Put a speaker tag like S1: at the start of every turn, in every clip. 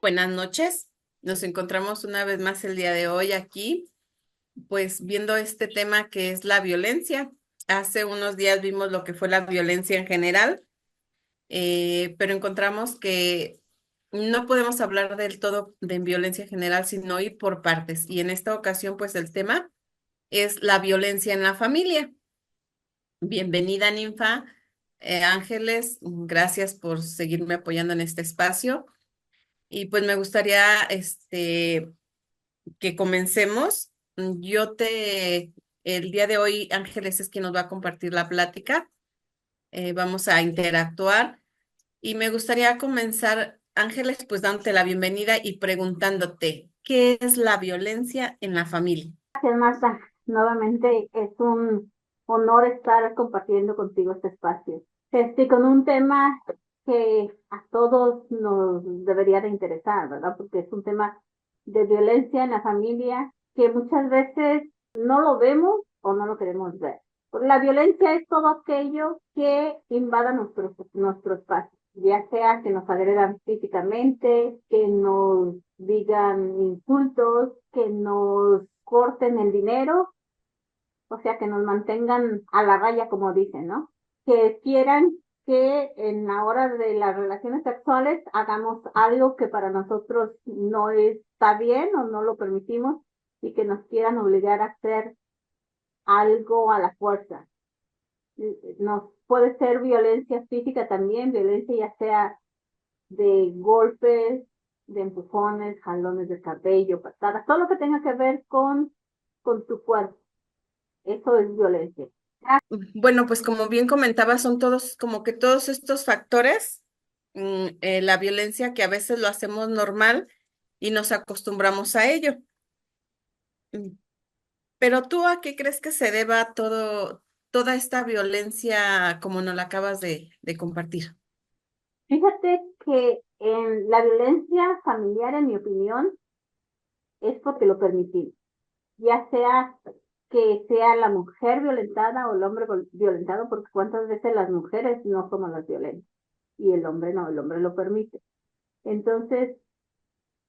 S1: Buenas noches. Nos encontramos una vez más el día de hoy aquí, pues viendo este tema que es la violencia. Hace unos días vimos lo que fue la violencia en general, pero encontramos que no podemos hablar del todo de violencia en general, sino ir por partes. Y en esta ocasión, pues el tema es la violencia en la familia. Bienvenida, Ninfa. Ángeles, gracias por seguirme apoyando en este espacio. Y pues me gustaría, que comencemos. El día de hoy, Ángeles es quien nos va a compartir la plática. Vamos a interactuar y me gustaría comenzar, Ángeles, pues dándote la bienvenida y preguntándote, ¿qué es la violencia en la familia?
S2: Gracias, Marta. Nuevamente es un honor estar compartiendo contigo este espacio. Con un tema que a todos nos debería de interesar, ¿verdad? Porque es un tema de violencia en la familia que muchas veces no lo vemos o no lo queremos ver. Porque la violencia es todo aquello que invada nuestro espacio, ya sea que nos agredan físicamente, que nos digan insultos, que nos corten el dinero, o sea, que nos mantengan a la raya, como dicen, ¿no? Que quieran que en la hora de las relaciones sexuales hagamos algo que para nosotros no está bien o no lo permitimos y que nos quieran obligar a hacer algo a la fuerza. Nos puede ser violencia física también, violencia ya sea de golpes, de empujones, jalones de cabello, patadas, todo lo que tenga que ver con tu cuerpo. Eso es violencia.
S1: Bueno, pues como bien comentaba, son todos, como que todos estos factores, la violencia que a veces lo hacemos normal y nos acostumbramos a ello. Mm, Pero tú, ¿a qué crees que se deba toda esta violencia como nos la acabas de compartir?
S2: Fíjate que en la violencia familiar, en mi opinión, es porque lo permitimos. Ya sea que sea la mujer violentada o el hombre violentado, porque cuántas veces las mujeres no somos las violentas y el hombre no, el hombre lo permite. Entonces,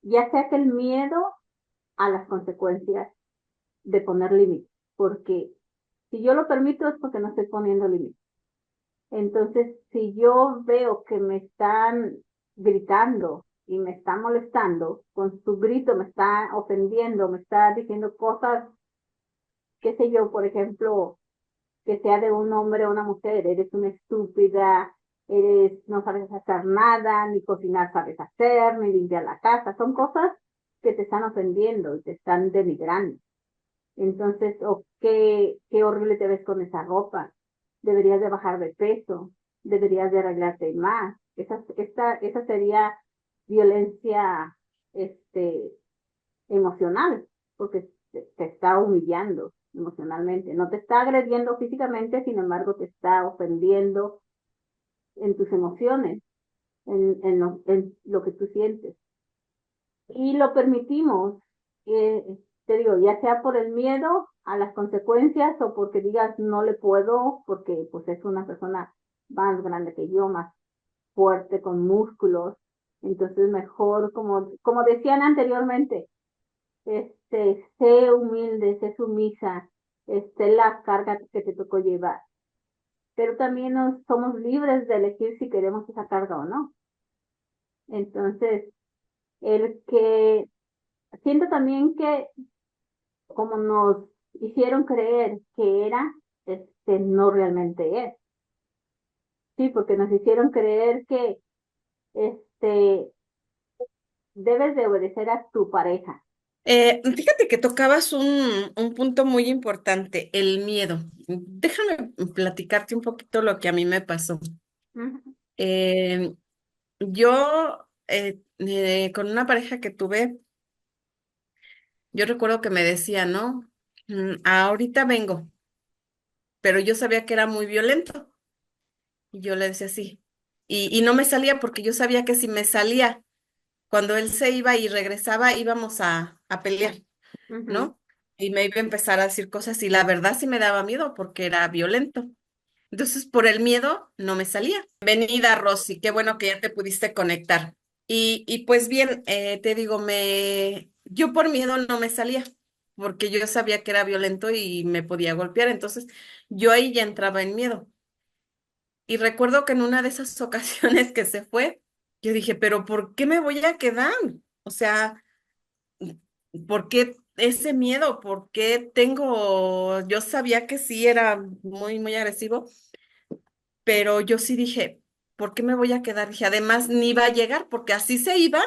S2: ya sea que el miedo a las consecuencias de poner límites, porque si yo lo permito es porque no estoy poniendo límites. Entonces, si yo veo que me están gritando y me están molestando, con su grito me está ofendiendo, me está diciendo cosas, qué sé yo, por ejemplo, que sea de un hombre o una mujer, eres una estúpida, no sabes hacer nada, ni cocinar sabes hacer, ni limpiar la casa, son cosas que te están ofendiendo y te están denigrando. Entonces, o qué horrible te ves con esa ropa. Deberías de bajar de peso, deberías de arreglarte más. Esa sería violencia este, emocional, porque te está humillando emocionalmente. No te está agrediendo físicamente, sin embargo, te está ofendiendo en tus emociones, en lo que tú sientes. Y lo permitimos, eh, te digo, ya sea por el miedo a las consecuencias o porque digas no le puedo, porque pues es una persona más grande que yo, más fuerte, con músculos, entonces mejor, como decían anteriormente, sé humilde, sé sumisa, la carga que te tocó llevar, pero también somos libres de elegir si queremos esa carga o no. Entonces, el que siento también que como nos hicieron creer que era, no realmente es. Sí, porque nos hicieron creer que este, debes de obedecer a tu pareja.
S1: Fíjate que tocabas un punto muy importante, el miedo. Déjame platicarte un poquito lo que a mí me pasó.
S2: Ujú.
S1: Eh, con una pareja que tuve, yo recuerdo que me decía, ¿no? Ahorita vengo, pero yo sabía que era muy violento. Y yo le decía sí. Y no me salía porque yo sabía que si me salía, cuando él se iba y regresaba, íbamos a pelear,
S2: Ujú.
S1: ¿no? Y me iba a empezar a decir cosas y la verdad sí me daba miedo porque era violento. Entonces, por el miedo, no me salía. Bienvenida, Rosy. Qué bueno que ya te pudiste conectar. Y pues bien, te digo, yo por miedo no me salía, porque yo sabía que era violento y me podía golpear, entonces yo ahí ya entraba en miedo. Y recuerdo que en una de esas ocasiones que se fue, yo dije, pero ¿por qué me voy a quedar? O sea, ¿por qué ese miedo? ¿Por qué tengo? Yo sabía que sí era muy, muy agresivo, pero yo sí dije, ¿por qué me voy a quedar? Dije, además, ni iba a llegar, porque así se iba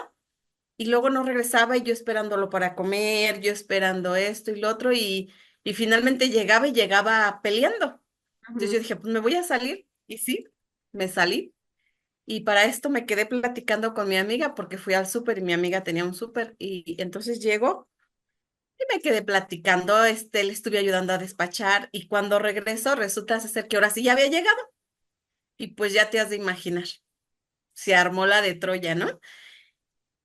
S1: y luego no regresaba y yo esperándolo para comer, yo esperando esto y lo otro, y finalmente llegaba y llegaba peleando. Entonces yo
S2: Ujú,
S1: dije, pues me voy a salir. Y sí, me salí. Y para esto me quedé platicando con mi amiga porque fui al súper y mi amiga tenía un súper. Y entonces llego y me quedé platicando, le estuve ayudando a despachar y cuando regreso resulta ser que ahora sí ya había llegado y pues ya te has de imaginar, se armó la de Troya, ¿no?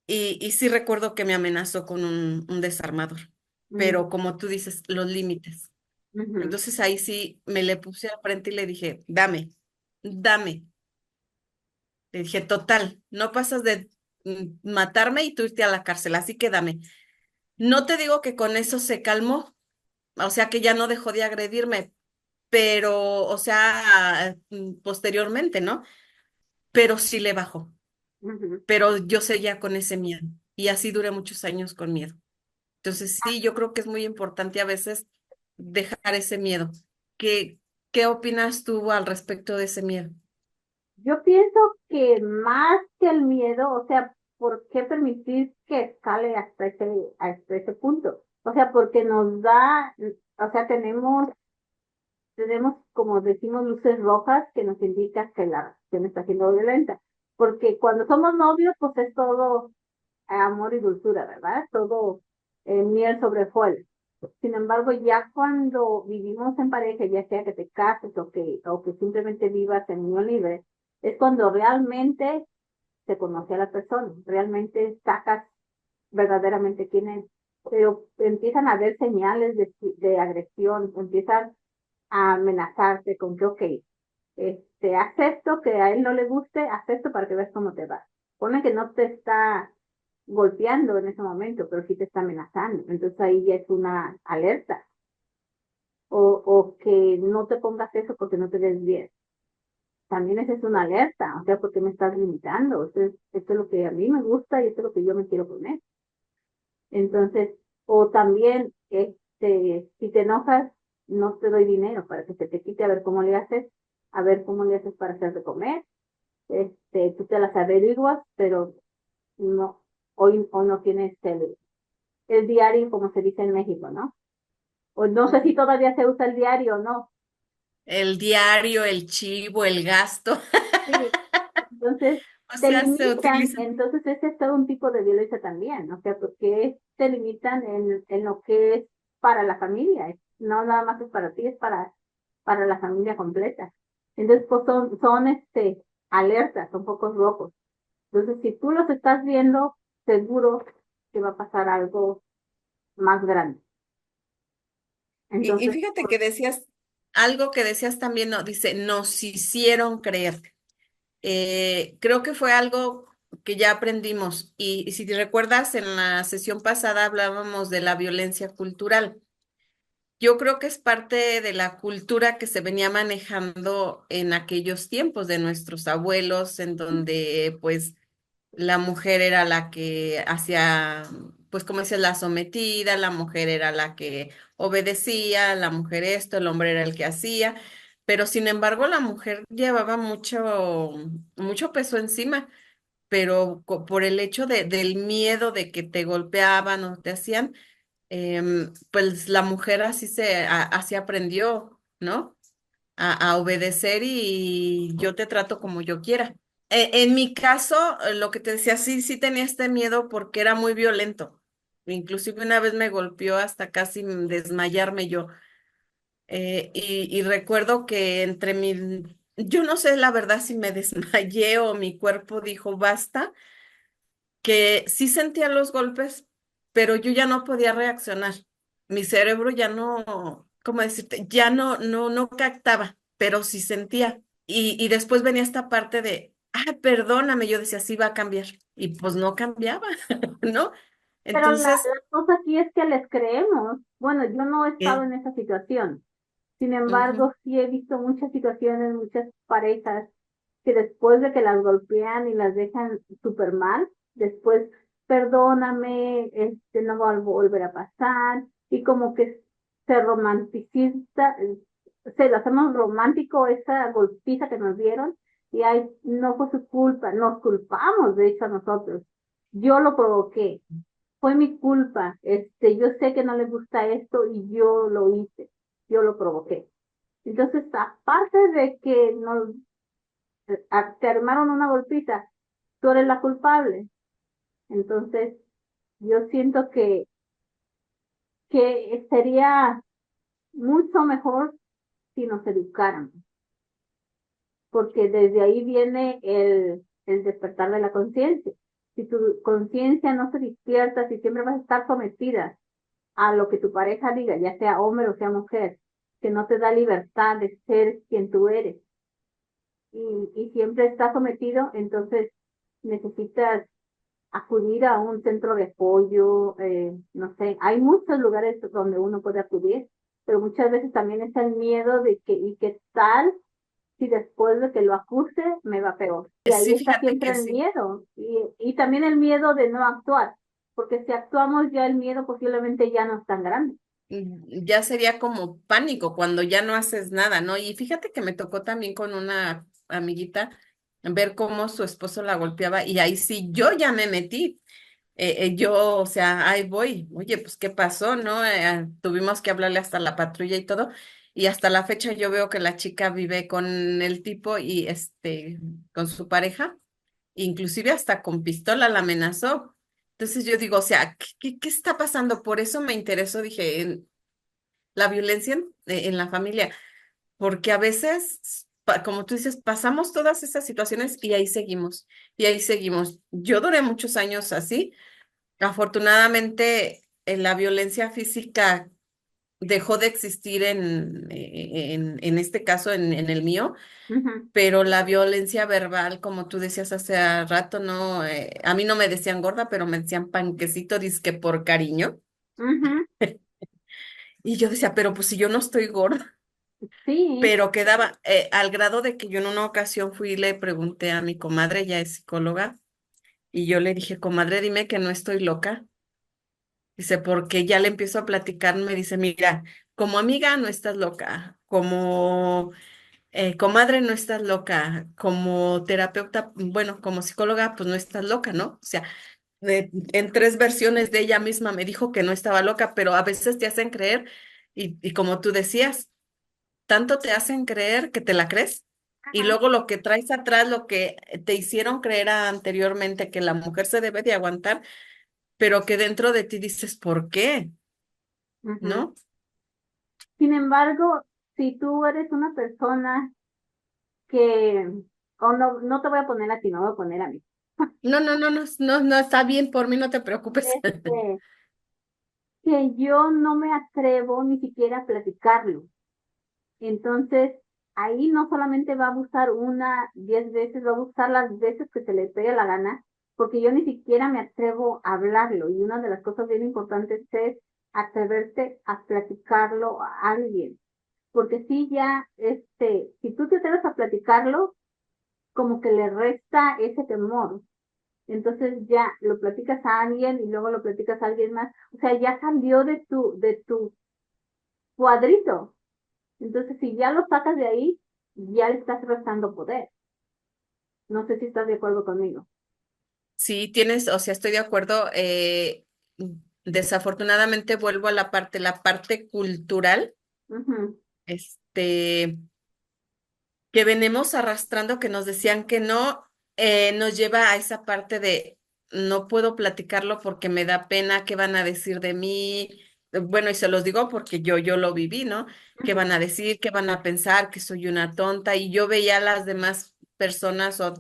S1: Y sí recuerdo que me amenazó con un desarmador, pero como tú dices, los límites.
S2: ujú,
S1: Entonces ahí sí me le puse al frente y le dije, dame, dame. Le dije, total, no pasas de matarme y tú irte a la cárcel, así que dame. No te digo que con eso se calmó, o sea que ya no dejó de agredirme, pero, o sea, posteriormente, ¿no? Pero sí le bajó,
S2: ujú.
S1: pero yo seguía con ese miedo y así duré muchos años con miedo. Entonces sí, yo creo que es muy importante a veces dejar ese miedo. ¿Qué, qué opinas tú al respecto de ese miedo?
S2: Yo pienso que más que el miedo, o sea, ¿por qué permitir que escale hasta ese punto? O sea, porque nos da, o sea, tenemos, como decimos, luces rojas que nos indican que la relación está siendo violenta. Porque cuando somos novios, pues es todo amor y dulzura, ¿verdad? Todo miel sobre hojuelas. Sin embargo, ya cuando vivimos en pareja, ya sea que te cases o que simplemente vivas en unión libre, es cuando realmente se conoce a la persona, realmente sacas verdaderamente quién es. Pero empiezan a haber señales de agresión, empiezan a amenazarte con que, ok, acepto que a él no le guste, acepto para que veas cómo te va. Pone que no te está golpeando en ese momento, pero sí te está amenazando. Entonces ahí ya es una alerta. O que no te pongas eso porque no te ves bien. También esa es una alerta, o sea, porque me estás limitando. Esto es lo que a mí me gusta y esto es lo que yo me quiero poner. Entonces, o también, si te enojas, no te doy dinero para que se te quite, a ver cómo le haces para hacer de comer. Tú te las averiguas, pero no, hoy no tienes el diario, como se dice en México, ¿no? O no sé si
S1: Ujú.
S2: todavía se usa el diario o no.
S1: El diario, el chivo, el gasto,
S2: Sí, entonces
S1: o
S2: te
S1: sea, se
S2: limitan,
S1: utiliza.
S2: entonces ese es todo un tipo de violencia también, o sea, porque te limitan en lo que es para la familia, no nada más es para ti, es para la familia completa. Entonces, pues son alertas, son focos rojos. Entonces, si tú los estás viendo, seguro que va a pasar algo más grande.
S1: Y
S2: Entonces,
S1: fíjate que decías algo que decías también, no, dice, nos hicieron creer. Creo que fue algo que ya aprendimos. Y si te recuerdas, en la sesión pasada hablábamos de la violencia cultural. Yo creo que es parte de la cultura que se venía manejando en aquellos tiempos de nuestros abuelos, en donde pues la mujer era la que hacía, pues como dices, la sometida, la mujer era la que obedecía, la mujer esto, el hombre era el que hacía, pero sin embargo la mujer llevaba mucho, mucho peso encima, pero por el hecho del miedo de que te golpeaban o te hacían, pues la mujer así aprendió, ¿no? A obedecer y yo te trato como yo quiera. En mi caso, lo que te decía, sí, sí tenía este miedo porque era muy violento. Inclusive una vez me golpeó hasta casi desmayarme yo. Y recuerdo que yo no sé la verdad si me desmayé o mi cuerpo dijo basta, que sí sentía los golpes, pero yo ya no podía reaccionar. Mi cerebro ya no, ¿cómo decirte? Ya no captaba, pero sí sentía. Y después venía esta parte de, ah, perdóname, yo decía, sí va a cambiar. Y pues no cambiaba, ¿no?
S2: Pero
S1: Entonces,
S2: la cosa aquí es que les creemos. Bueno, yo no he estado
S1: eh,
S2: en esa situación. Sin
S1: ujú,
S2: embargo, sí he visto muchas situaciones, muchas parejas que después de que las golpean y las dejan súper mal, después, perdóname, no va a volver a pasar, y como que se romanticiza, se lo hacemos romántico esa golpiza que nos dieron, y ay, no fue su culpa, nos culpamos de hecho a nosotros. Yo lo provoqué, fue mi culpa, yo sé que no le gusta esto y yo lo hice, yo lo provoqué. Entonces, aparte de que nos te armaron una golpita, tú eres la culpable. Entonces, yo siento que sería mucho mejor si nos educaran, porque desde ahí viene el despertar de la conciencia. Si tu conciencia no se despierta, si siempre vas a estar sometida a lo que tu pareja diga, ya sea hombre o sea mujer, que no te da libertad de ser quien tú eres y siempre estás sometido, entonces necesitas acudir a un centro de apoyo, no sé, hay muchos lugares donde uno puede acudir, pero muchas veces también está el miedo de que, ¿y qué tal si después de que lo acuse me va peor? Y ahí
S1: sí,
S2: está
S1: fíjate
S2: siempre
S1: que
S2: el
S1: sí.
S2: miedo y también el miedo de no actuar, porque si actuamos ya el miedo posiblemente ya no es tan grande.
S1: Ya sería como pánico cuando ya no haces nada, ¿no? Y fíjate que me tocó también con una amiguita ver cómo su esposo la golpeaba y ahí sí yo ya me metí. Yo, o sea, ahí voy. Oye, pues, ¿qué pasó, no? Tuvimos que hablarle hasta la patrulla y todo. Y hasta la fecha yo veo que la chica vive con el tipo y con su pareja, inclusive hasta con pistola la amenazó. Entonces yo digo, o sea, ¿qué está pasando? Por eso me interesó, dije, en la violencia en la familia, porque a veces, como tú dices, pasamos todas esas situaciones y ahí seguimos, y ahí seguimos. Yo duré muchos años así. Afortunadamente, la violencia física dejó de existir en este caso, en el mío,
S2: Ujú,
S1: pero la violencia verbal, como tú decías hace rato, no, a mí no me decían gorda, pero me decían panquecito, dizque por cariño.
S2: ujú.
S1: Y yo decía, pero pues si yo no estoy gorda,
S2: Sí,
S1: pero quedaba al grado de que yo en una ocasión fui y le pregunté a mi comadre, ella es psicóloga, y yo le dije, comadre, dime que no estoy loca. Dice, porque ya le empiezo a platicar, me dice, mira, como amiga no estás loca, como comadre no estás loca, como terapeuta, bueno, como psicóloga, pues no estás loca, ¿no? O sea, en tres versiones de ella misma me dijo que no estaba loca, pero a veces te hacen creer y como tú decías, tanto te hacen creer que te la crees. Y
S2: ajá,
S1: luego lo que traes atrás, lo que te hicieron creer anteriormente, que la mujer se debe de aguantar, pero que dentro de ti dices, ¿por qué?
S2: ujú.
S1: ¿No?
S2: Sin embargo, si tú eres una persona que, o no, no te voy a poner a ti, no voy a poner a mí.
S1: No, no, no, no, no, no está bien, por mí no te preocupes.
S2: Este, que yo no me atrevo ni siquiera a platicarlo. Entonces, ahí no solamente va a abusar una, 10 veces, va a abusar las veces que se le pegue la gana, porque yo ni siquiera me atrevo a hablarlo. Y una de las cosas bien importantes es atreverte a platicarlo a alguien. Porque si ya, si tú te atreves a platicarlo, como que le resta ese temor. Entonces ya lo platicas a alguien y luego lo platicas a alguien más. O sea, ya salió de tu cuadrito. Entonces, si ya lo sacas de ahí, ya le estás restando poder. No sé si estás de acuerdo conmigo.
S1: Sí, tienes, o sea, estoy de acuerdo. Desafortunadamente vuelvo a la parte cultural,
S2: Ujú,
S1: este, que venimos arrastrando, que nos decían que no, nos lleva a esa parte de no puedo platicarlo porque me da pena, qué van a decir de mí. Bueno, y se los digo porque yo lo viví, ¿no? ¿Qué
S2: ujú,
S1: van a decir? ¿Qué van a pensar? Que soy una tonta. Y yo veía a las demás personas o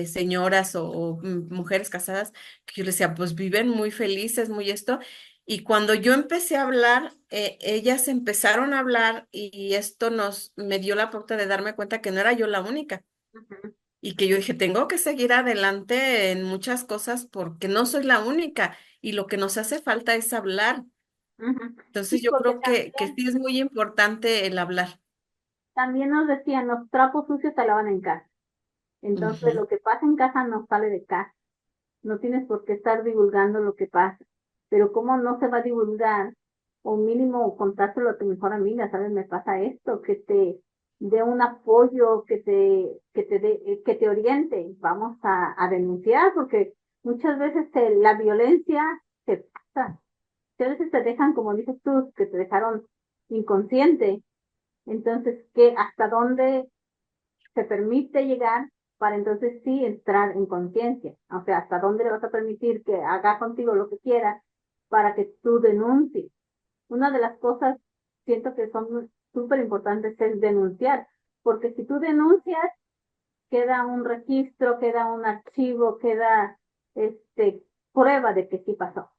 S1: señoras o mujeres casadas que yo les decía, pues viven muy felices, muy esto. Y cuando yo empecé a hablar, ellas empezaron a hablar y esto me dio la pauta de darme cuenta que no era yo la única.
S2: Ujú,
S1: y que yo dije, tengo que seguir adelante en muchas cosas porque no soy la única y lo que nos hace falta es hablar.
S2: ujú.
S1: Entonces
S2: Sí,
S1: yo
S2: porque
S1: creo que sí es muy importante el hablar.
S2: también nos decían, los trapos sucios se lavan en casa. Entonces,
S1: Ujú.
S2: lo que pasa en casa no sale de casa. No tienes por qué estar divulgando lo que pasa. Pero ¿cómo no se va a divulgar? O mínimo contárselo a tu mejor amiga, ¿sabes? Me pasa esto, que te dé un apoyo, que te oriente. Vamos a denunciar, porque muchas veces la violencia se pasa. Muchas veces te dejan, como dices tú, que te dejaron inconsciente. Entonces, ¿hasta dónde se permite llegar para entonces sí entrar en conciencia? O sea, ¿hasta dónde le vas a permitir que haga contigo lo que quiera para que tú denuncies? Una de las cosas siento que son súper importantes es denunciar, porque si tú denuncias, queda un registro, queda un archivo, queda prueba de que sí pasó.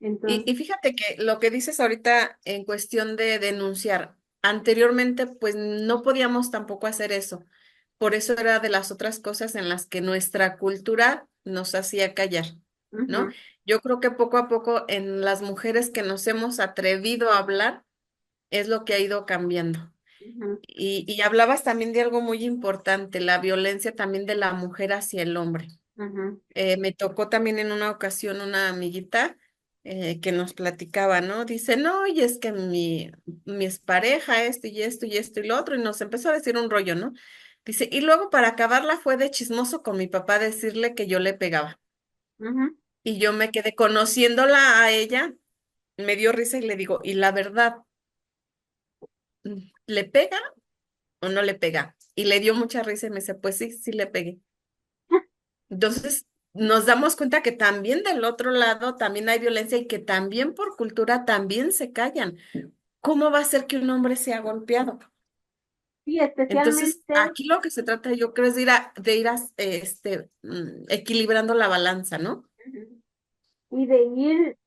S2: Entonces,
S1: Y fíjate que lo que dices ahorita en cuestión de denunciar, anteriormente pues no podíamos tampoco hacer eso. Por eso era de las otras cosas en las que nuestra cultura nos hacía callar, ¿no?
S2: ujú,
S1: Yo creo que poco a poco en las mujeres que nos hemos atrevido a hablar es lo que ha ido cambiando.
S2: ujú,
S1: Y hablabas también de algo muy importante, la violencia también de la mujer hacia el hombre.
S2: ujú,
S1: Me tocó también en una ocasión una amiguita que nos platicaba, ¿no? Dice, no, y es que mi expareja, esto y esto y esto y lo otro, y nos empezó a decir un rollo, ¿no? Dice, y luego para acabarla fue de chismoso con mi papá decirle que yo le pegaba.
S2: ujú.
S1: Y yo me quedé conociéndola a ella, me dio risa y le digo, y la verdad, ¿le pega o no le pega? Y le dio mucha risa y me dice, pues sí, sí le pegué. Entonces, nos damos cuenta que también del otro lado también hay violencia y que también por cultura también se callan. ¿Cómo va a ser que un hombre sea golpeado?
S2: Sí,
S1: Entonces,
S2: especialmente.
S1: aquí lo que se trata, yo creo, es de ir equilibrando la balanza, ¿no?
S2: Ujú. Y de ir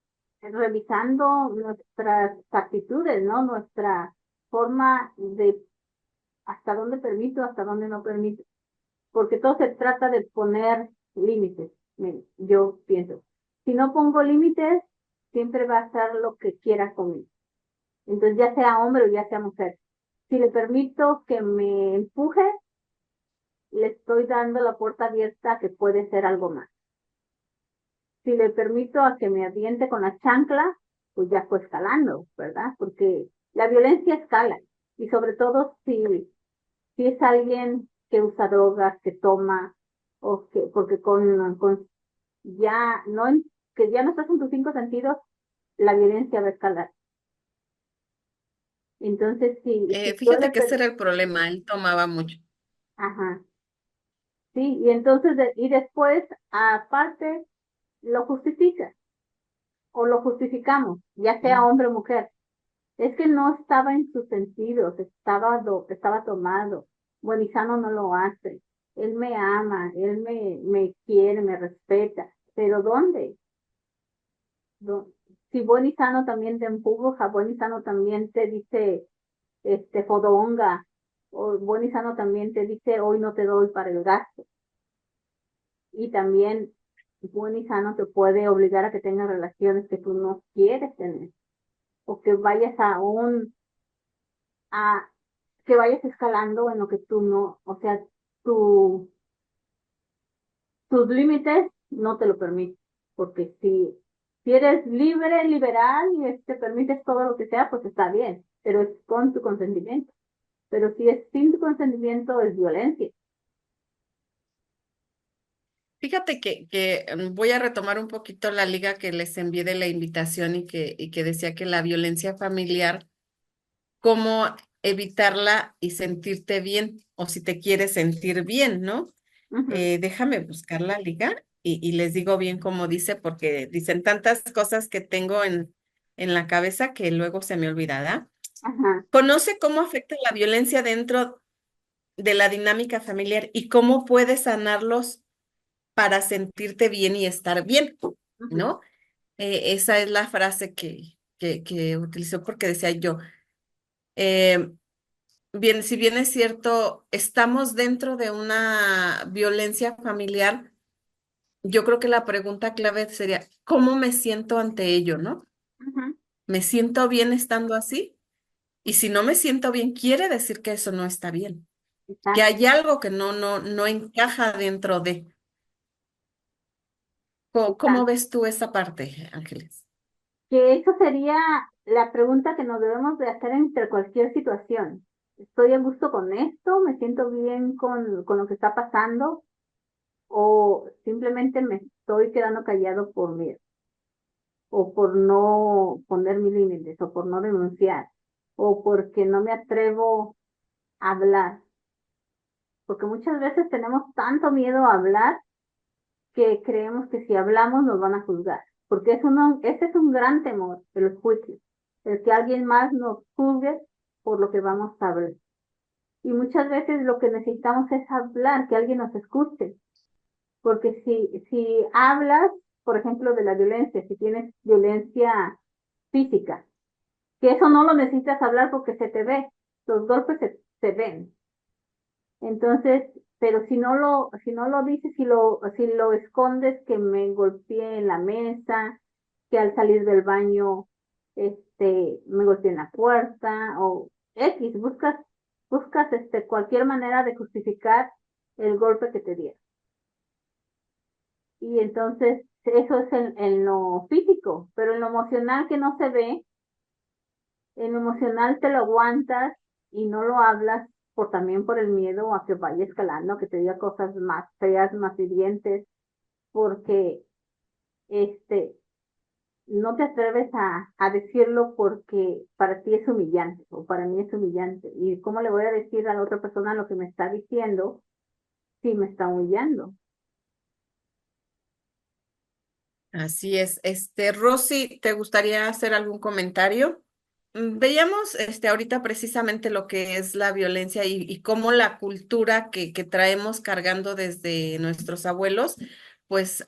S2: revisando nuestras actitudes, ¿no? Nuestra forma de hasta dónde permito, hasta dónde no permito, porque todo se trata de poner límites, yo pienso. Si no pongo límites, siempre va a hacer lo que quiera conmigo. Entonces, ya sea hombre o ya sea mujer. Si le permito que me empuje, le estoy dando la puerta abierta a que puede ser algo más. Si le permito a que me aviente con la chancla, pues ya fue escalando, ¿verdad? Porque la violencia escala. Y sobre todo si es alguien que usa drogas, que toma, o que, porque con ya no, que ya no estás en tus cinco sentidos, la violencia va a escalar. Entonces, si yo le
S1: Fíjate que ese era el problema, él tomaba mucho.
S2: ajá, sí, y entonces, y después, aparte, lo justifica, o lo justificamos, ya sea
S1: Mm.
S2: hombre o mujer. Es que no estaba en sus sentidos, estaba tomado. Buenizano no lo hace. Él me ama, me quiere, me respeta. Pero ¿dónde? ¿Dó- Si Buenizano también te empuja, Buenizano también te dice, fodonga, o Buenizano también te dice, hoy no te doy para el gasto. Y también Buenizano te puede obligar a que tengas relaciones que tú no quieres tener, o que vayas a que vayas escalando en lo que tú no, o sea, tu, tus límites no te lo permiten, porque si eres libre, liberal y te permites todo lo que sea, pues está bien, pero es con tu consentimiento. Pero si es sin tu consentimiento, es violencia.
S1: Fíjate que voy a retomar un poquito la liga que les envié de la invitación y que decía que la violencia familiar, cómo evitarla y sentirte bien, o si te quieres sentir bien, ¿no?
S2: Ujú,
S1: Déjame buscar la liga y les digo bien cómo dice, porque dicen tantas cosas que tengo en la cabeza que luego se me olvidará.
S2: ajá,
S1: Conoce cómo afecta la violencia dentro de la dinámica familiar y cómo puedes sanarlos para sentirte bien y estar bien,
S2: ujú,
S1: ¿no? Esa es la frase que utilizó porque decía yo. bien, si bien es cierto, estamos dentro de una violencia familiar, yo creo que la pregunta clave sería, ¿cómo me siento ante ello, no?
S2: Ujú,
S1: ¿Me siento bien estando así? Y si no me siento bien, quiere decir que eso no está bien, que
S2: exacto,
S1: hay algo que no encaja dentro de. ¿Cómo
S2: exacto.
S1: ves tú esa parte, Ángeles?
S2: Que eso sería la pregunta que nos debemos de hacer entre cualquier situación. ¿Estoy a gusto con esto? ¿Me siento bien con lo que está pasando? ¿O simplemente me estoy quedando callado por miedo? ¿O por no poner mis límites? ¿O por no denunciar? ¿O porque no me atrevo a hablar? Porque muchas veces tenemos tanto miedo a hablar que creemos que si hablamos nos van a juzgar, porque ese es un gran temor de los juicios, el que alguien más nos juzgue por lo que vamos a hablar. Y muchas veces lo que necesitamos es hablar, que alguien nos escuche, porque si hablas, por ejemplo, de la violencia, si tienes violencia física, que eso no lo necesitas hablar porque se te ve, los golpes se ven, entonces, pero si no lo dices, si lo escondes, que me golpeé en la mesa, que al salir del baño, me golpeé en la puerta, o X, buscas, cualquier manera de justificar el golpe que te dieron. Y entonces, eso es en lo físico, pero en lo emocional que no se ve, en lo emocional te lo aguantas y no lo hablas también por el miedo a que vaya escalando, que te diga cosas más feas, más hirientes, porque este no te atreves a decirlo porque para ti es humillante o para mí es humillante. ¿Y cómo le voy a decir a la otra persona lo que me está diciendo si me está humillando?
S1: Así es. Rosy, ¿te gustaría hacer algún comentario? Veíamos ahorita precisamente lo que es la violencia y cómo la cultura que traemos cargando desde nuestros abuelos, pues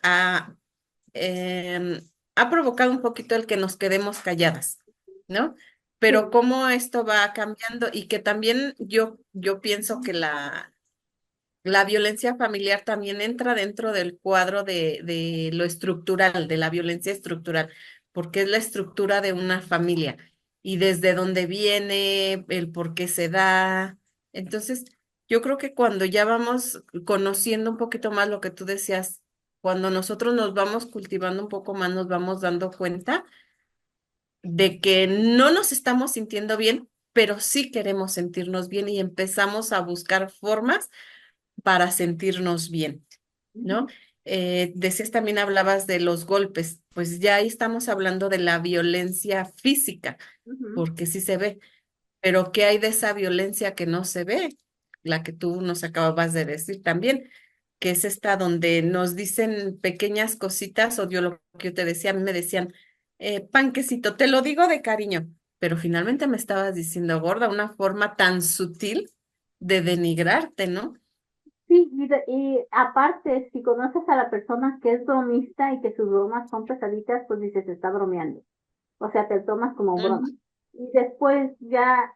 S1: em, ha provocado un poquito el que nos quedemos calladas, ¿no? Pero
S2: Sí.
S1: cómo esto va cambiando y que también yo pienso que la violencia familiar también entra dentro del cuadro de lo estructural, de la violencia estructural, porque es la estructura de una familia y desde dónde viene, el por qué se da. Entonces, yo creo que cuando ya vamos conociendo un poquito más lo que tú decías, cuando nosotros nos vamos cultivando un poco más, nos vamos dando cuenta de que no nos estamos sintiendo bien, pero sí queremos sentirnos bien y empezamos a buscar formas para sentirnos bien, ¿no?
S2: Ujú,
S1: Decías también, hablabas de los golpes, pues ya ahí estamos hablando de la violencia física,
S2: ujú,
S1: porque sí se ve, pero ¿qué hay de esa violencia que no se ve? La que tú nos acababas de decir también, que es esta donde nos dicen pequeñas cositas, o yo lo que yo te decía, a mí me decían, panquecito, te lo digo de cariño, pero finalmente me estabas diciendo gorda, una forma tan sutil de denigrarte, ¿no?
S2: sí, y aparte, si conoces a la persona que es bromista y que sus bromas son pesaditas, pues dices, está bromeando. O sea, te tomas como broma.
S1: Ujú.
S2: Y después ya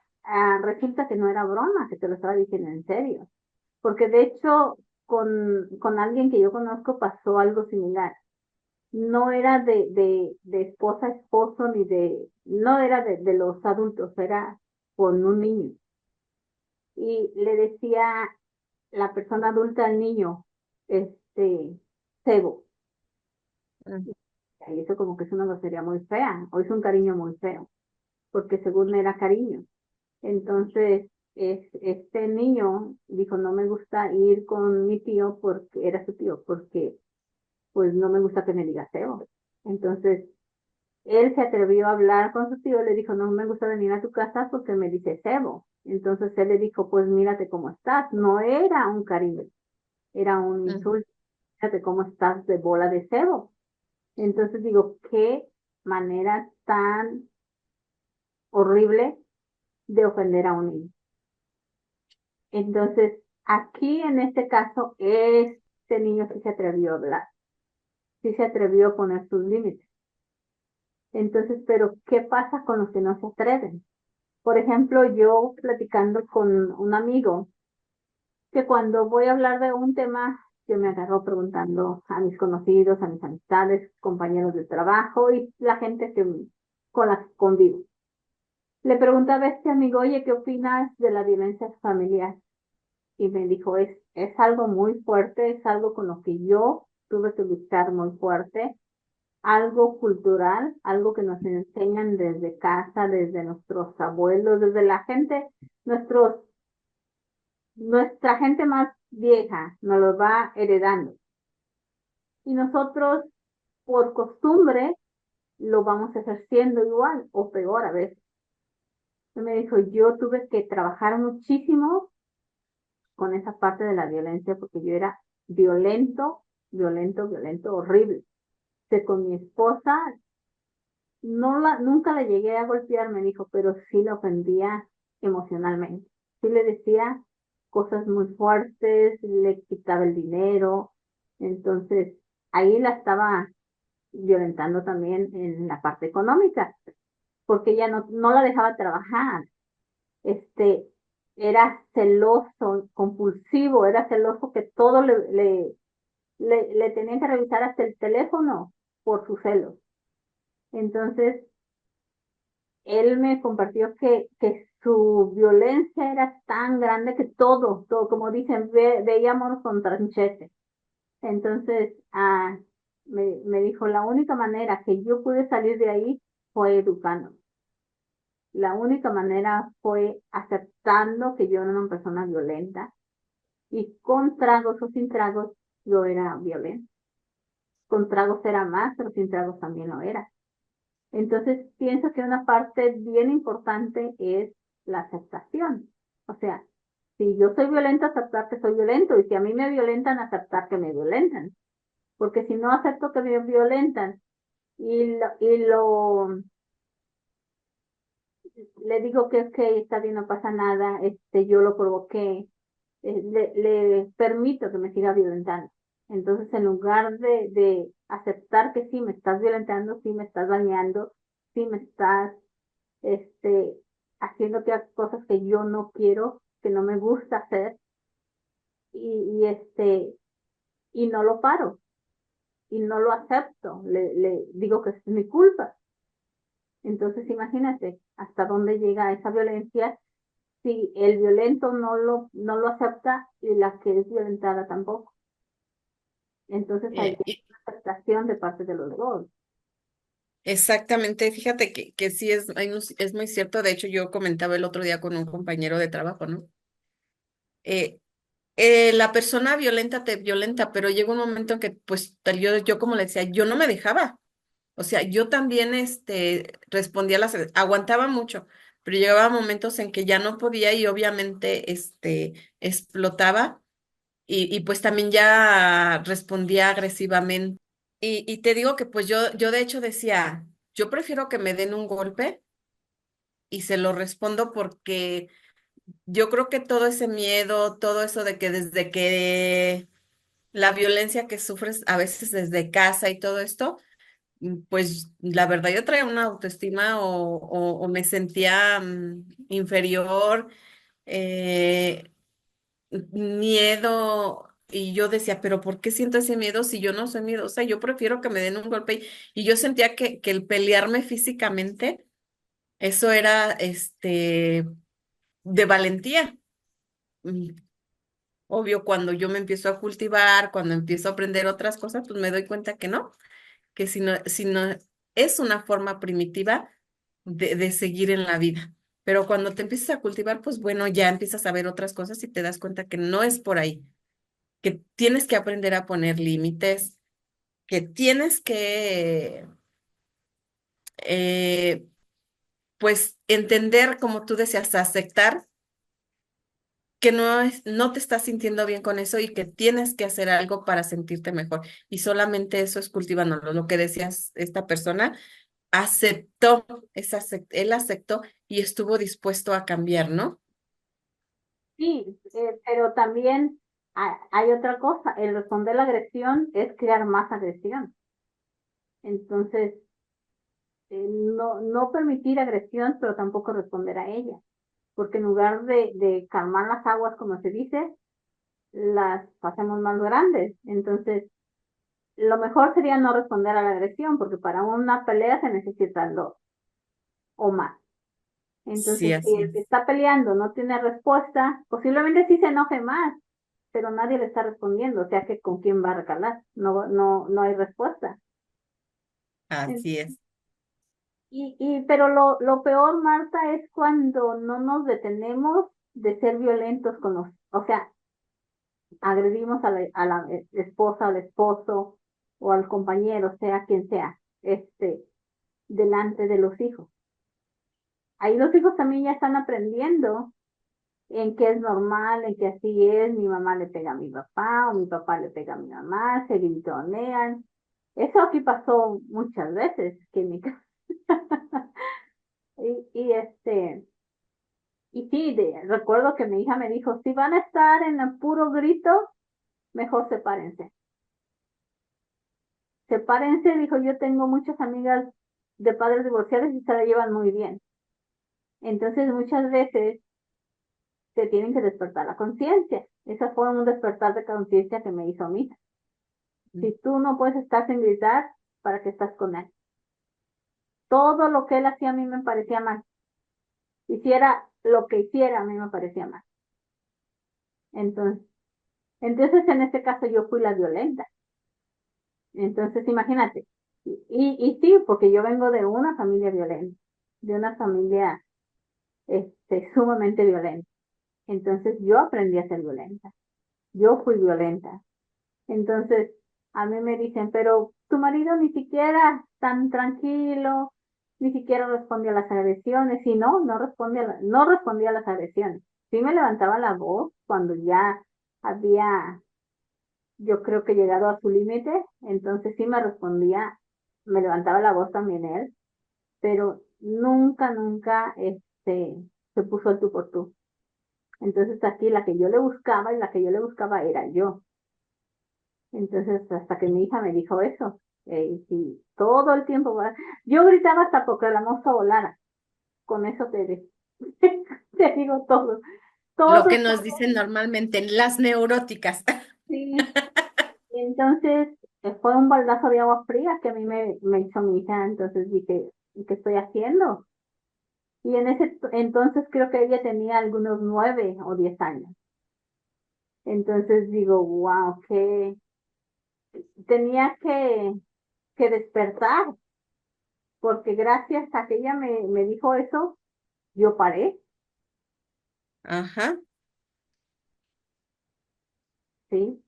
S2: resulta que no era broma, que te lo estaba diciendo en serio. Porque de hecho, con alguien que yo conozco pasó algo similar. No era de esposa a esposo, no era de los adultos, era con un niño. Y le decía la persona adulta al niño, cebo. Y eso como que es una grosería muy fea, o es un cariño muy feo, porque según era cariño. Entonces, este niño dijo, no me gusta ir con mi tío porque era su tío, porque pues no me gusta que me diga feo. Entonces, él se atrevió a hablar con su tío, le dijo, no me gusta venir a tu casa porque me dice cebo. Entonces él le dijo, pues mírate cómo estás. No era un cariño, era un
S1: Ujú.
S2: insulto. Fíjate cómo estás de bola de cebo. Entonces digo, qué manera tan horrible de ofender a un niño. Entonces, aquí en este caso, este niño sí se atrevió a hablar, sí se atrevió a poner sus límites. Entonces, pero ¿qué pasa con los que no se atreven? Por ejemplo, yo platicando con un amigo, que cuando voy a hablar de un tema, yo me agarro preguntando a mis conocidos, a mis amistades, compañeros de trabajo y la gente con la que convivo. Le preguntaba a este amigo, oye, ¿qué opinas de la violencia familiar? Y me dijo, es algo muy fuerte, es algo con lo que yo tuve que luchar muy fuerte, algo cultural, algo que nos enseñan desde casa, desde nuestros abuelos, desde la gente, nuestra gente más vieja nos lo va heredando. Y nosotros, por costumbre, lo vamos ejerciendo igual o peor a veces. Y me dijo, yo tuve que trabajar muchísimo con esa parte de la violencia porque yo era violento, violento, violento, horrible. Que con mi esposa nunca la llegué a golpear, me dijo, pero sí la ofendía emocionalmente. Sí le decía cosas muy fuertes, le quitaba el dinero. Entonces, ahí la estaba violentando también en la parte económica, porque ella no la dejaba trabajar. Este, era celoso, compulsivo, era celoso que todo le tenían que revisar hasta el teléfono por sus celos. Entonces, él me compartió que su violencia era tan grande que todo, como dicen, veíamos con tranchete. Entonces, me dijo, la única manera que yo pude salir de ahí fue educando. La única manera fue aceptando que yo era una persona violenta y con tragos o sin tragos yo era violenta. Con tragos era más, pero sin tragos también lo era. Entonces, pienso que una parte bien importante es la aceptación. O sea, si yo soy violento, aceptar que soy violento, y si a mí me violentan, aceptar que me violentan. Porque si no acepto que me violentan y le digo que está bien, no pasa nada, yo lo provoqué, le permito que me siga violentando. Entonces, en lugar de aceptar que sí me estás violentando, sí me estás dañando, sí me estás este, haciendo que cosas que yo no quiero, que no me gusta hacer, y y no lo paro, y no lo acepto, le digo que es mi culpa. Entonces, imagínate hasta dónde llega esa violencia si el violento no lo acepta y la que es violentada tampoco. Entonces, hay
S1: Eh, y-
S2: una aceptación de parte de los dos.
S1: Exactamente, fíjate que sí es muy cierto. De hecho, yo comentaba el otro día con un compañero de trabajo, ¿no? Eh, la persona violenta te violenta, pero llega un momento en que, pues, yo como le decía, yo no me dejaba. O sea, yo también, respondía aguantaba mucho, pero llegaba momentos en que ya no podía y obviamente, explotaba y pues también ya respondía agresivamente. Y te digo que pues yo de hecho decía, yo prefiero que me den un golpe y se lo respondo porque yo creo que todo ese miedo, todo eso de que desde que la violencia que sufres a veces desde casa y todo esto, pues la verdad yo traía una autoestima o me sentía inferior, eh, miedo. Y yo decía, pero ¿por qué siento ese miedo si yo no soy miedosa? Yo prefiero que me den un golpe. Y yo sentía que el pelearme físicamente, eso era de valentía. Mm, Obvio, cuando yo me empiezo a cultivar, cuando empiezo a aprender otras cosas, pues me doy cuenta que no, que si no es una forma primitiva de seguir en la vida. Pero cuando te empiezas a cultivar, pues bueno, ya empiezas a ver otras cosas y te das cuenta que no es por ahí, que tienes que aprender a poner límites, que tienes que, eh, pues, entender, como tú decías, aceptar que no te estás sintiendo bien con eso y que tienes que hacer algo para sentirte mejor. Y solamente eso es cultivándolo. Lo que decías, esta persona aceptó, él aceptó y estuvo dispuesto a cambiar, ¿no?
S2: Sí, pero también hay otra cosa, el responder la agresión es crear más agresión. Entonces, no permitir agresión, pero tampoco responder a ella, porque en lugar de calmar las aguas, como se dice, las hacemos más grandes. Entonces, lo mejor sería no responder a la agresión, porque para una pelea se necesitan dos o más.
S1: Sí,
S2: Entonces, si
S1: así
S2: el que
S1: es.
S2: está peleando no tiene respuesta, posiblemente sí se enoje más, pero nadie le está respondiendo, o sea que con quién va a recalar, no hay respuesta.
S1: Así es.
S2: Pero lo peor, Marta, es cuando no nos detenemos de ser violentos con los, o sea, agredimos a la esposa, al esposo o al compañero, sea quien sea, delante de los hijos. Ahí los hijos también ya están aprendiendo en qué es normal, en que así es, mi mamá le pega a mi papá o mi papá le pega a mi mamá, se gritonean. Eso aquí pasó muchas veces, que en mi casa. Y, y este, y sí, recuerdo que mi hija me dijo, si van a estar en el puro grito, mejor sepárense. Sepárense, dijo, yo tengo muchas amigas de padres divorciados y se la llevan muy bien. Entonces muchas veces se tienen que despertar la conciencia. Esa fue un despertar de conciencia que me hizo mi hija. Si tú no puedes estar sin gritar, ¿para qué estás con él? Todo lo que él hacía a mí me parecía mal. Hiciera lo que hiciera, a mí me parecía mal. Entonces, entonces en este caso yo fui la violenta. Entonces, imagínate. Y sí, porque yo vengo de una familia violenta, de una familia sumamente violenta. Entonces yo aprendí a ser violenta. Yo fui violenta. Entonces, a mí me dicen, pero tu marido ni siquiera tan tranquilo, ni siquiera respondió a las agresiones. Y no respondía a las agresiones. Sí me levantaba la voz cuando ya había, yo creo que llegado a su límite, entonces sí me respondía, me levantaba la voz también él, pero nunca, se puso el tú por tú. Entonces aquí la que yo le buscaba y la que yo le buscaba era yo. Entonces, hasta que mi hija me dijo eso, y sí, todo el tiempo, yo gritaba hasta porque la moza volara, con eso te digo todo,
S1: Lo
S2: todo,
S1: que nos dicen normalmente las neuróticas.
S2: sí. Entonces, fue un baldazo de agua fría que a mí me hizo mi hija, entonces dije, ¿qué estoy haciendo? Y en ese entonces creo que ella tenía algunos 9 o 10 años. Entonces digo, wow, que tenía que despertar, porque gracias a que ella me dijo eso, yo paré,
S1: Ajá.
S2: ¿sí?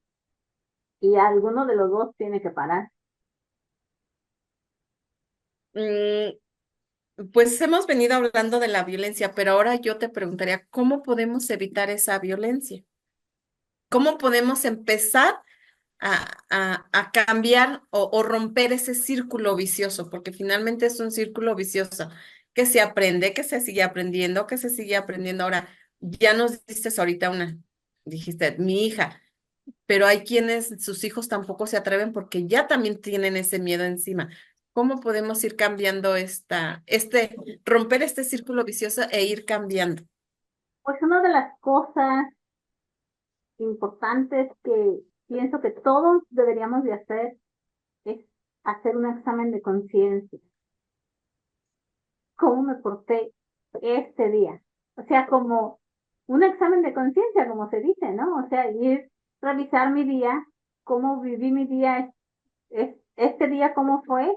S2: Y alguno de los dos tiene que parar.
S1: Mm, pues hemos venido hablando de la violencia, pero ahora yo te preguntaría, ¿cómo podemos evitar esa violencia? ¿Cómo podemos empezar a cambiar o romper ese círculo vicioso? Porque finalmente es un círculo vicioso que se aprende, que se sigue aprendiendo, que se sigue aprendiendo. Ahora, ya nos diste ahorita dijiste, mi hija, pero hay quienes sus hijos tampoco se atreven porque ya también tienen ese miedo encima. ¿Cómo podemos ir cambiando romper este círculo vicioso e ir cambiando?
S2: Pues una de las cosas importantes que pienso que todos deberíamos de hacer es hacer un examen de conciencia. ¿Cómo me porté este día? O sea, como un examen de conciencia, como se dice, ¿no? O sea, ir revisar mi día, cómo viví mi día, este día, cómo fue,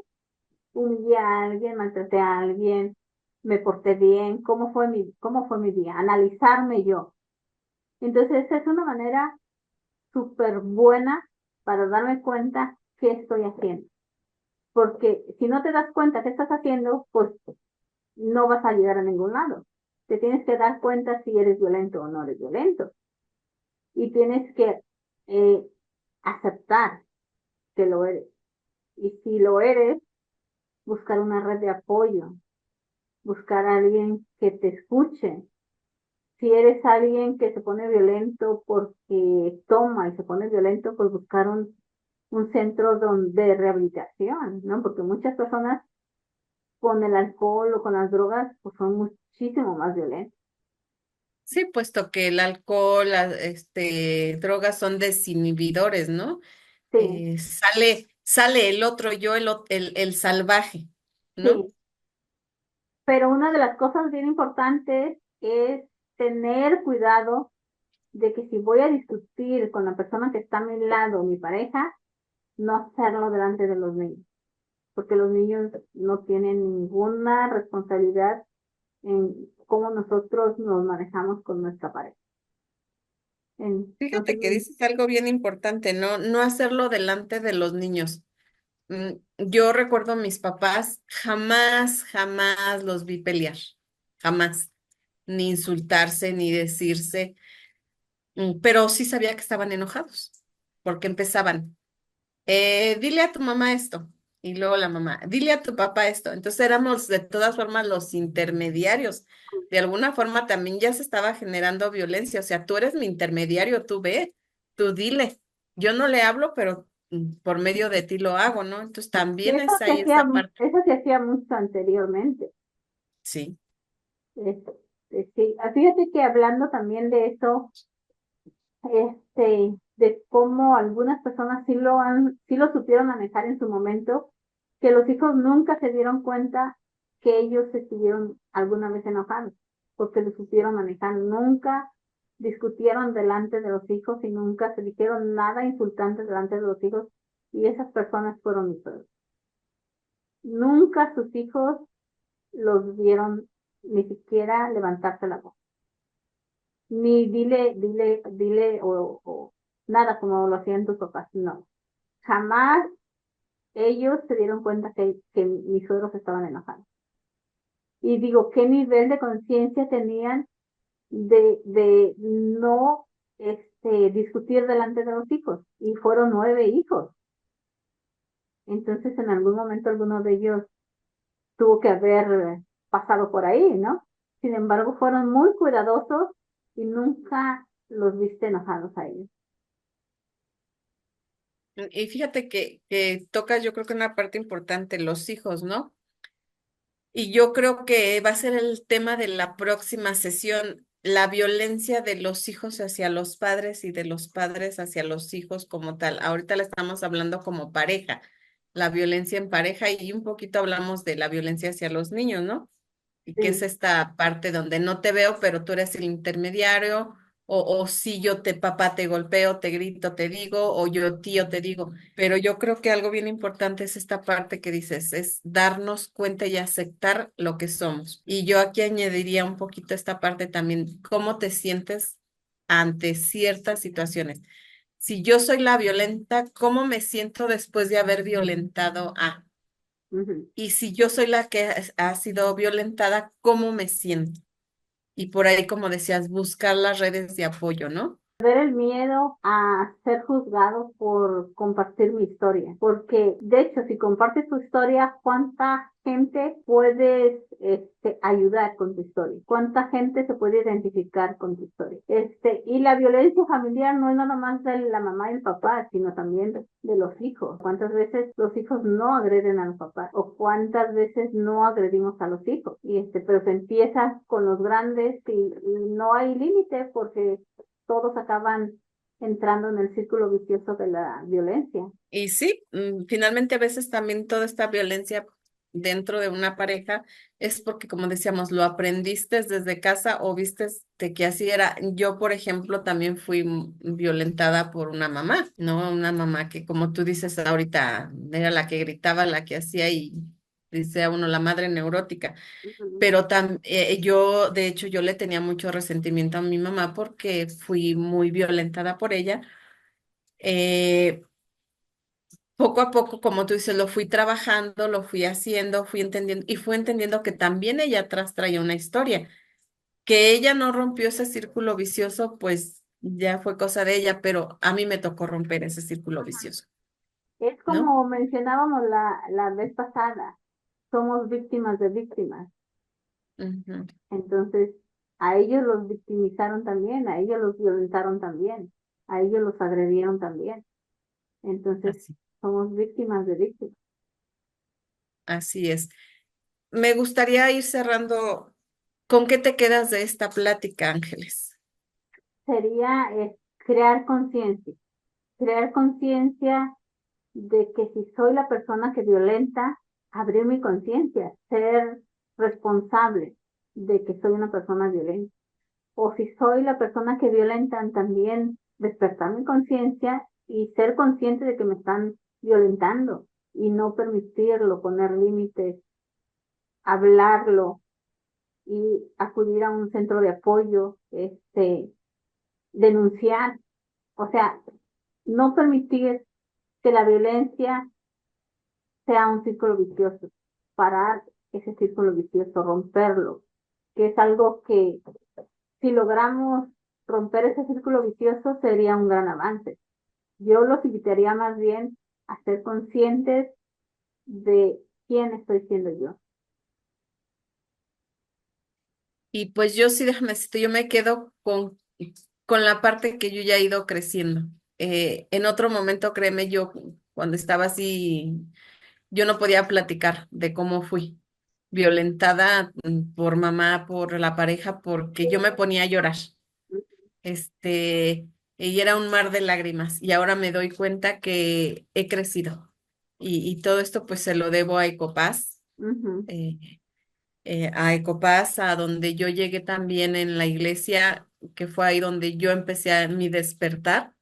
S2: humillé a alguien, maltraté a alguien, me porté bien, cómo fue mi día, analizarme yo. Entonces, esa es una manera súper buena para darme cuenta qué estoy haciendo. Porque si no te das cuenta qué estás haciendo, pues no vas a llegar a ningún lado. Te tienes que dar cuenta si eres violento o no eres violento. Y tienes que eh, aceptar que lo eres. Y si lo eres, buscar una red de apoyo, buscar a alguien que te escuche. Si eres alguien que se pone violento porque toma y se pone violento, pues buscar un centro de rehabilitación, ¿no? Porque muchas personas con el alcohol o con las drogas, pues son muchísimo más violentos.
S1: Sí, puesto que el alcohol, drogas son desinhibidores, ¿no?
S2: Sí,
S1: Sale el otro yo, el salvaje, ¿no?
S2: sí. Pero una de las cosas bien importantes es tener cuidado de que si voy a discutir con la persona que está a mi lado, mi pareja, no hacerlo delante de los niños, porque los niños no tienen ninguna responsabilidad en cómo nosotros nos manejamos con nuestra pareja. Entonces,
S1: Fíjate que dices algo bien importante, ¿no? No hacerlo delante de los niños. Yo recuerdo a mis papás, jamás los vi pelear, jamás, ni insultarse, ni decirse, pero sí sabía que estaban enojados, porque empezaban. Dile a tu mamá esto. Y luego la mamá, dile a tu papá esto. Entonces éramos de todas formas los intermediarios. De alguna forma también ya se estaba generando violencia. O sea, tú eres mi intermediario, tú ve, tú dile. Yo no le hablo, pero por medio de ti lo hago, ¿no? Entonces también
S2: eso
S1: es
S2: se
S1: ahí
S2: hacía,
S1: esa parte.
S2: eso se hacía mucho anteriormente.
S1: Sí.
S2: Este, sí. Fíjate que hablando también de eso, de cómo algunas personas sí lo supieron manejar en su momento, que los hijos nunca se dieron cuenta que ellos estuvieron alguna vez enojados, porque lo supieron manejar, nunca discutieron delante de los hijos y nunca se dijeron nada insultante delante de los hijos, y esas personas fueron mis suegros. Nunca sus hijos los vieron ni siquiera levantarse la voz, ni dile o nada como lo hacían tus papás, no. Jamás ellos se dieron cuenta que mis suegros estaban enojados. Y digo, ¿qué nivel de conciencia tenían de no discutir delante de los hijos? Y fueron 9 hijos. Entonces, en algún momento, alguno de ellos tuvo que haber pasado por ahí, ¿no? Sin embargo, fueron muy cuidadosos y nunca los viste enojados a ellos.
S1: Y fíjate que tocas, yo creo que una parte importante, los hijos, ¿no? Y yo creo que va a ser el tema de la próxima sesión, la violencia de los hijos hacia los padres y de los padres hacia los hijos como tal. Ahorita le estamos hablando como pareja, la violencia en pareja y un poquito hablamos de la violencia hacia los niños, ¿no? Y que es
S2: Sí.
S1: esta parte donde no te veo, pero tú eres el intermediario, o si yo papá te golpeo, te grito, te digo, o yo tío te digo. Pero yo creo que algo bien importante es esta parte que dices, es darnos cuenta y aceptar lo que somos. Y yo aquí añadiría un poquito esta parte también, cómo te sientes ante ciertas situaciones. Si yo soy la violenta, ¿cómo me siento después de haber violentado a?
S2: Ujú.
S1: Y si yo soy la que ha sido violentada, ¿cómo me siento? Y por ahí, como decías, buscar las redes de apoyo, ¿no?
S2: Ver el miedo a ser juzgado por compartir mi historia, porque de hecho, si compartes tu historia, ¿cuánta gente puedes ayudar con tu historia? ¿Cuánta gente se puede identificar con tu historia? Y la violencia familiar no es nada más de la mamá y el papá, sino también de los hijos. ¿Cuántas veces los hijos no agreden a los papás? ¿O cuántas veces no agredimos a los hijos? Pero se empieza con los grandes y no hay límite porque todos acaban entrando en el círculo vicioso de la violencia.
S1: Y sí, finalmente a veces también toda esta violencia dentro de una pareja es porque, como decíamos, lo aprendiste desde casa o viste de que así era. Yo, por ejemplo, también fui violentada por una mamá, ¿no? Una mamá que, como tú dices ahorita, era la que gritaba, la que hacía y dice a uno la madre neurótica.
S2: Ujú.
S1: Pero yo, de hecho, yo le tenía mucho resentimiento a mi mamá porque fui muy violentada por ella. Eh, Poco a poco, como tú dices, lo fui trabajando, lo fui haciendo, fui entendiendo y fui entendiendo que también ella atrás traía una historia, que ella no rompió ese círculo vicioso, pues ya fue cosa de ella, pero a mí me tocó romper ese círculo vicioso,
S2: Es
S1: ¿no?
S2: como mencionábamos la vez pasada, somos víctimas de víctimas.
S1: Ujú.
S2: Entonces, a ellos los victimizaron también, a ellos los violentaron también, a ellos los agredieron también. Entonces,
S1: Así,
S2: somos víctimas de víctimas.
S1: así es. me gustaría ir cerrando. ¿Con qué te quedas de esta plática, Ángeles?
S2: Sería crear conciencia de que si soy la persona que violenta, abrir mi conciencia, ser responsable de que soy una persona violenta. O si soy la persona que violentan, también despertar mi conciencia y ser consciente de que me están violentando y no permitirlo, poner límites, hablarlo y acudir a un centro de apoyo, denunciar, o sea, no permitir que la violencia sea un círculo vicioso, parar ese círculo vicioso, romperlo, que es algo que si logramos romper ese círculo vicioso sería un gran avance. Yo los invitaría más bien a ser conscientes de quién estoy siendo yo.
S1: Y pues yo sí, déjame decirte, yo me quedo con la parte que yo ya he ido creciendo. En otro momento, créeme, yo cuando estaba así, yo no podía platicar de cómo fui violentada por mamá, por la pareja, porque yo me ponía a llorar. Y era un mar de lágrimas. Y ahora me doy cuenta que he crecido. Y todo esto pues se lo debo a Ecopaz.
S2: Ujú,
S1: eh, a Ecopaz, a donde yo llegué también en la iglesia, que fue ahí donde yo empecé a mi despertar.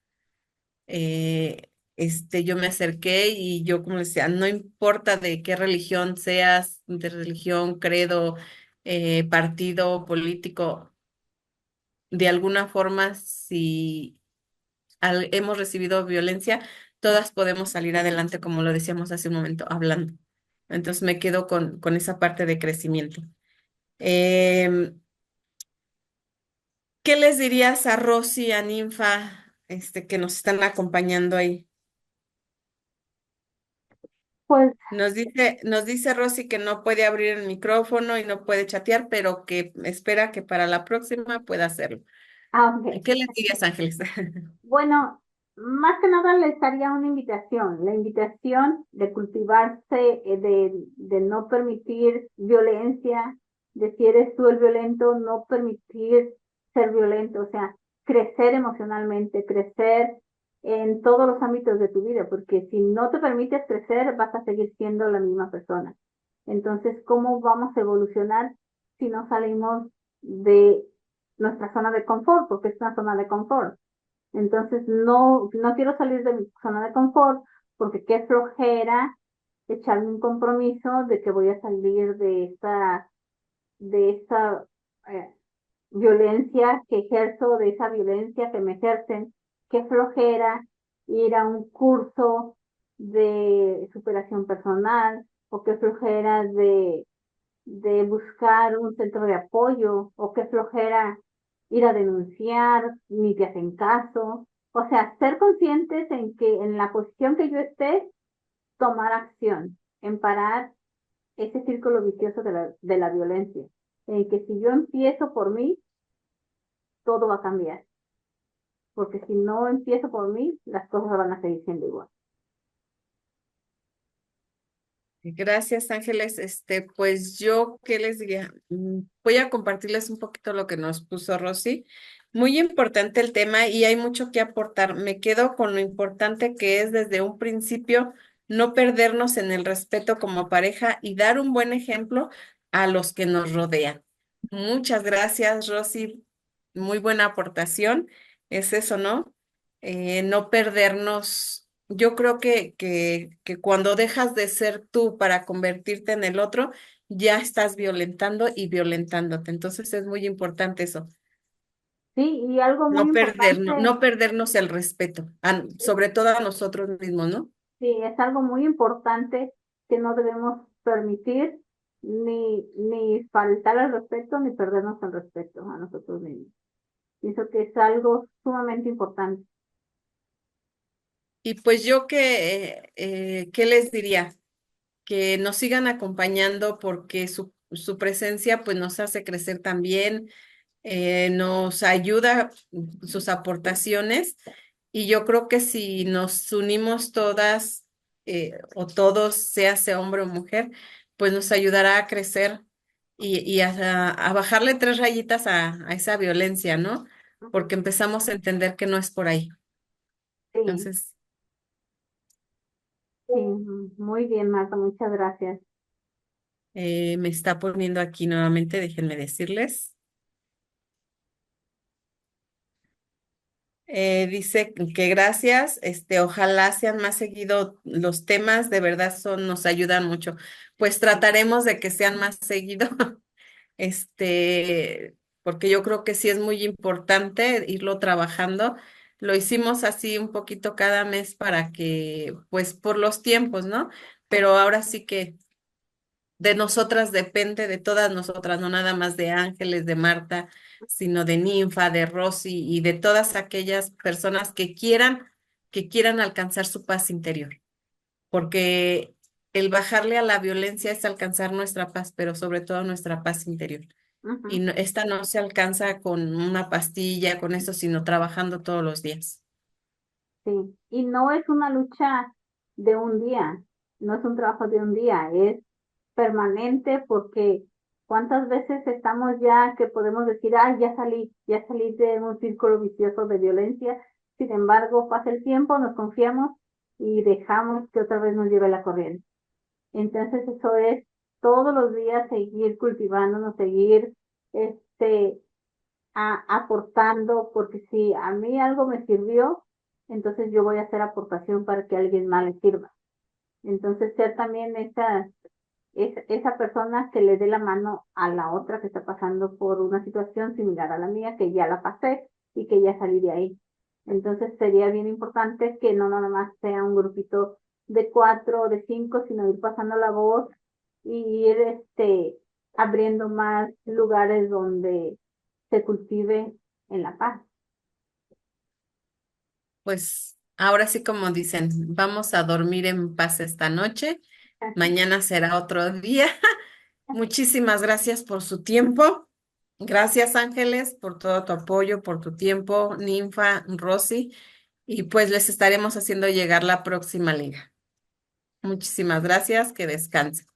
S1: Yo me acerqué y yo como les decía, no importa de qué religión seas, de religión, credo, partido político, de alguna forma, si hemos recibido violencia, todas podemos salir adelante, como lo decíamos hace un momento, hablando. Entonces me quedo con esa parte de crecimiento. Em, ¿Qué les dirías a Rosy, a Ninfa, que nos están acompañando ahí?
S2: pues,
S1: Nos dice Rosy que no puede abrir el micrófono y no puede chatear, pero que espera que para la próxima pueda hacerlo.
S2: ok.
S1: ¿Qué les dirías, Ángeles?
S2: Bueno, más que nada les haría una invitación, la invitación de cultivarse, de no permitir violencia, de si eres tú el violento, no permitir ser violento, o sea, crecer emocionalmente, crecer en todos los ámbitos de tu vida, porque si no te permites crecer, vas a seguir siendo la misma persona. Entonces, ¿cómo vamos a evolucionar si no salimos de nuestra zona de confort? Porque es una zona de confort. Entonces, no quiero salir de mi zona de confort porque qué flojera echarme un compromiso de que voy a salir de esta eh, violencia que ejerzo, de esa violencia que me ejercen. Qué flojera ir a un curso de superación personal o qué flojera de buscar un centro de apoyo o qué flojera ir a denunciar, ni te hacen caso. O sea, ser conscientes en que en la posición que yo esté, tomar acción, en parar ese círculo vicioso de la violencia. En que si yo empiezo por mí, todo va a cambiar. Porque si no empiezo por mí, las cosas van a seguir siendo igual.
S1: Gracias, Ángeles. Pues yo, ¿qué les diría? Voy a compartirles un poquito lo que nos puso Rosy. Muy importante el tema y hay mucho que aportar. Me quedo con lo importante que es desde un principio no perdernos en el respeto como pareja y dar un buen ejemplo a los que nos rodean. Muchas gracias, Rosy. Muy buena aportación. Es eso, ¿no? No perdernos. Yo creo que cuando dejas de ser tú para convertirte en el otro, ya estás violentando y violentándote. Entonces es muy importante eso,
S2: Sí, y algo muy
S1: no
S2: importante.
S1: perdernos el respeto, sobre todo a nosotros mismos, ¿no?
S2: Sí, es algo muy importante que no debemos permitir ni faltar al respeto ni perdernos el respeto a nosotros mismos. Pienso que es algo sumamente importante.
S1: Y pues yo ¿qué les diría? Que nos sigan acompañando porque su presencia pues nos hace crecer también, nos ayuda sus aportaciones y yo creo que si nos unimos todas o todos, sea hombre o mujer, pues nos ayudará a crecer y a bajarle tres rayitas a esa violencia, ¿no?
S2: Ujú.
S1: Porque empezamos a entender que no es por ahí.
S2: Sí,
S1: Entonces,
S2: sí, muy bien, Marta, muchas gracias.
S1: me está poniendo aquí nuevamente, déjenme decirles. Dice que gracias, ojalá sean más seguido los temas, de verdad nos ayudan mucho. Pues trataremos de que sean más seguido, porque yo creo que sí es muy importante irlo trabajando. Lo hicimos así un poquito cada mes para que, pues por los tiempos, ¿no? Pero ahora sí que de nosotras depende, de todas nosotras, no nada más de Ángeles, de Marta, sino de Ninfa, de Rosy y de todas aquellas personas que quieran alcanzar su paz interior, porque el bajarle a la violencia es alcanzar nuestra paz, pero sobre todo nuestra paz interior. Y
S2: Ujú.
S1: esta no se alcanza con una pastilla, con eso, sino trabajando todos los días.
S2: Sí, y no es una lucha de un día, no es un trabajo de un día, es permanente porque cuántas veces estamos ya que podemos decir, ah, ya salí de un círculo vicioso de violencia, sin embargo, pasa el tiempo, nos confiamos y dejamos que otra vez nos lleve la corriente. Entonces eso es todos los días seguir cultivándonos, seguir este aportando, porque si a mí algo me sirvió, entonces yo voy a hacer aportación para que a alguien más le sirva. Entonces ser también esa persona que le dé la mano a la otra que está pasando por una situación similar a la mía, que ya la pasé y que ya salí de ahí. Entonces sería bien importante que no nada más sea un grupito de 4 o de 5, sino ir pasando la voz y ir abriendo más lugares donde se cultive en la paz.
S1: Pues ahora sí, como dicen, vamos a dormir en paz esta noche. Mañana será otro día. Muchísimas gracias por su tiempo. Gracias, Ángeles, por todo tu apoyo, por tu tiempo, Ninfa, Rosy, y pues les estaremos haciendo llegar la próxima liga. Muchísimas gracias, que descansen.